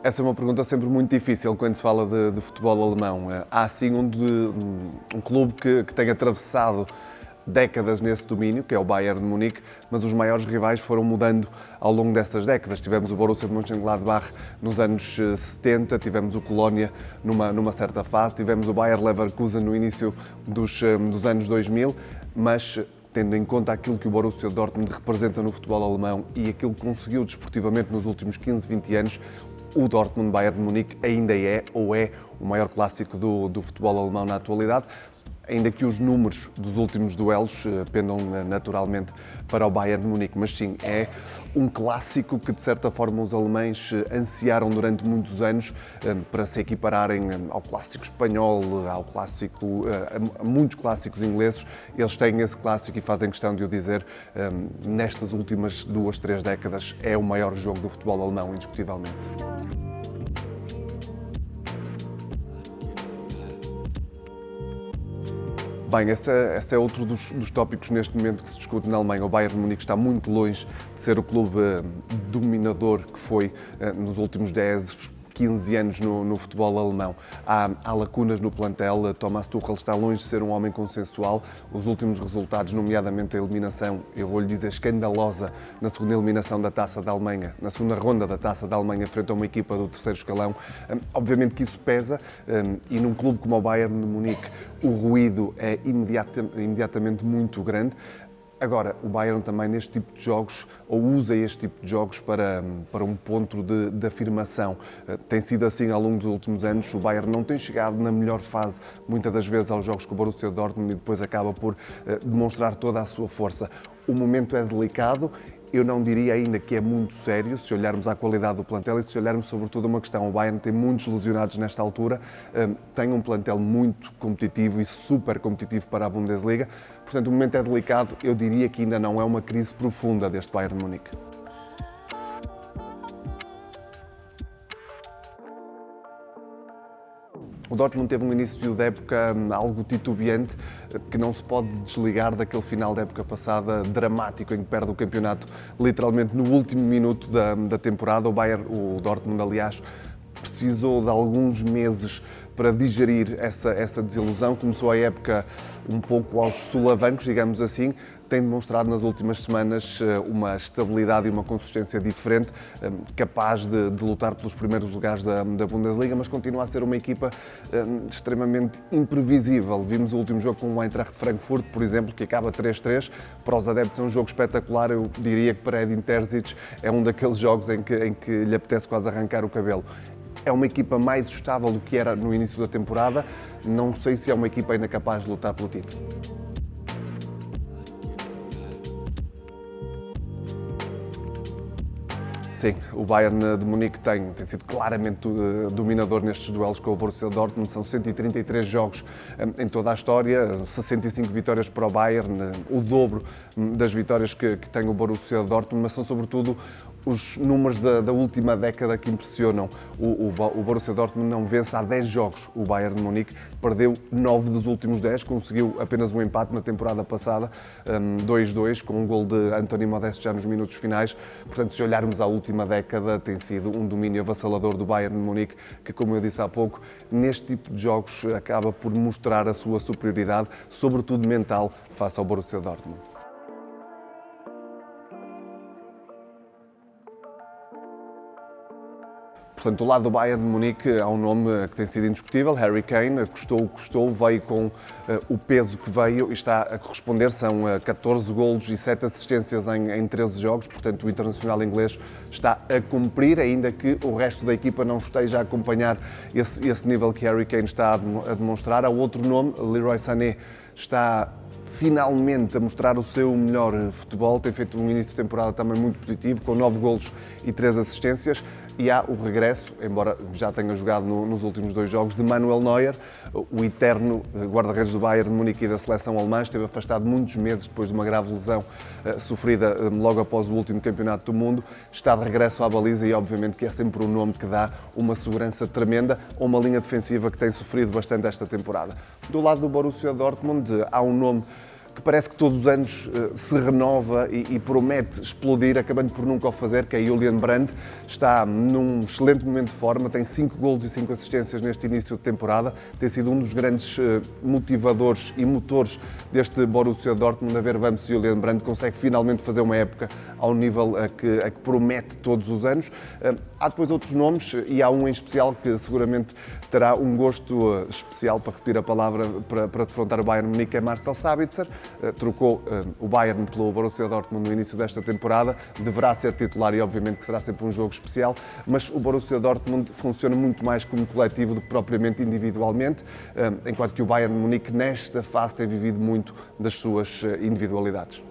Essa é uma pergunta sempre muito difícil quando se fala de futebol alemão. Há sim um clube que tem atravessado décadas nesse domínio, que é o Bayern de Munique, mas os maiores rivais foram mudando ao longo dessas décadas. Tivemos o Borussia de Mönchengladbach nos anos 70, tivemos o Colónia numa certa fase, tivemos o Bayer Leverkusen no início dos anos 2000, mas tendo em conta aquilo que o Borussia Dortmund representa no futebol alemão e aquilo que conseguiu desportivamente nos últimos 15, 20 anos, o Dortmund-Bayern de Munique ainda é o maior clássico do futebol alemão na atualidade, ainda que os números dos últimos duelos pendam naturalmente para o Bayern de Munique. Mas sim, é um clássico que de certa forma os alemães ansiaram durante muitos anos para se equipararem ao clássico espanhol, a muitos clássicos ingleses. Eles têm esse clássico e fazem questão de o dizer, nestas últimas 2, 3 décadas é o maior jogo do futebol alemão, indiscutivelmente. Bem, esse é outro dos tópicos neste momento que se discute na Alemanha. O Bayern de Munique está muito longe de ser o clube dominador que foi nos últimos 10, 15 anos no futebol alemão. Há lacunas no plantel. Thomas Tuchel está longe de ser um homem consensual. Os últimos resultados, nomeadamente a eliminação, eu vou-lhe dizer, escandalosa na segunda eliminação da Taça da Alemanha, na segunda ronda da Taça da Alemanha, frente a uma equipa do terceiro escalão. Obviamente que isso pesa e num clube como o Bayern de Munique o ruído é imediatamente muito grande. Agora, o Bayern também neste tipo de jogos, ou usa este tipo de jogos para um ponto de afirmação. Tem sido assim ao longo dos últimos anos. O Bayern não tem chegado na melhor fase, muitas das vezes, aos jogos com o Borussia Dortmund e depois acaba por demonstrar toda a sua força. O momento é delicado. Eu não diria ainda que é muito sério, se olharmos à qualidade do plantel e se olharmos sobretudo a uma questão. O Bayern tem muitos lesionados nesta altura, tem um plantel muito competitivo e super competitivo para a Bundesliga. Portanto, o momento é delicado. Eu diria que ainda não é uma crise profunda deste Bayern de Munique. O Dortmund teve um início de época algo titubeante, que não se pode desligar daquele final da época passada dramático, em que perde o campeonato literalmente no último minuto da temporada. O Dortmund, aliás, precisou de alguns meses para digerir essa desilusão. Começou a época um pouco aos solavancos, digamos assim. Tem demonstrado nas últimas semanas uma estabilidade e uma consistência diferente, capaz de lutar pelos primeiros lugares da Bundesliga, mas continua a ser uma equipa extremamente imprevisível. Vimos o último jogo com o Eintracht Frankfurt, por exemplo, que acaba 3-3. Para os adeptos é um jogo espetacular. Eu diria que para Edin Terzic é um daqueles jogos em que lhe apetece quase arrancar o cabelo. É uma equipa mais estável do que era no início da temporada. Não sei se é uma equipa ainda capaz de lutar pelo título. Sim, o Bayern de Munique tem sido claramente dominador nestes duelos com o Borussia Dortmund. São 133 jogos em toda a história, 65 vitórias para o Bayern, o dobro das vitórias que tem o Borussia Dortmund, mas são sobretudo os números da última década que impressionam. O Borussia Dortmund não vence há 10 jogos. O Bayern de Munique perdeu 9 dos últimos 10, conseguiu apenas um empate na temporada passada, 2-2, com um gol de Anthony Modeste já nos minutos finais. Portanto, se olharmos à última década, tem sido um domínio avassalador do Bayern de Munique, que, como eu disse há pouco, neste tipo de jogos acaba por mostrar a sua superioridade, sobretudo mental, face ao Borussia Dortmund. Portanto, do lado do Bayern de Munique há um nome que tem sido indiscutível, Harry Kane. Custou o que custou, veio com o peso que veio e está a corresponder. São 14 golos e 7 assistências em 13 jogos. Portanto, o internacional inglês está a cumprir, ainda que o resto da equipa não esteja a acompanhar esse nível que Harry Kane está a demonstrar. Há outro nome, Leroy Sané, está finalmente a mostrar o seu melhor futebol. Tem feito um início de temporada também muito positivo, com 9 golos e 3 assistências. E há o regresso, embora já tenha jogado nos últimos 2 jogos, de Manuel Neuer, o eterno guarda-redes do Bayern de Munique e da seleção alemã. Esteve afastado muitos meses depois de uma grave lesão sofrida logo após o último campeonato do mundo. Está de regresso à baliza e obviamente que é sempre um nome que dá uma segurança tremenda a uma linha defensiva que tem sofrido bastante esta temporada. Do lado do Borussia Dortmund há um nome que parece que todos os anos se renova e promete explodir, acabando por nunca o fazer, que é Julian Brandt. Está num excelente momento de forma, tem 5 golos e 5 assistências neste início de temporada, tem sido um dos grandes motivadores e motores deste Borussia Dortmund. A ver, vamos se Julian Brandt consegue finalmente fazer uma época ao nível a que promete todos os anos. Há depois outros nomes e há um em especial que seguramente terá um gosto especial, para repetir a palavra, para defrontar o Bayern Munique, é Marcel Sabitzer. Trocou o Bayern pelo Borussia Dortmund no início desta temporada, deverá ser titular e obviamente que será sempre um jogo especial, mas o Borussia Dortmund funciona muito mais como coletivo do que propriamente individualmente, enquanto que o Bayern Munique nesta fase tem vivido muito das suas individualidades.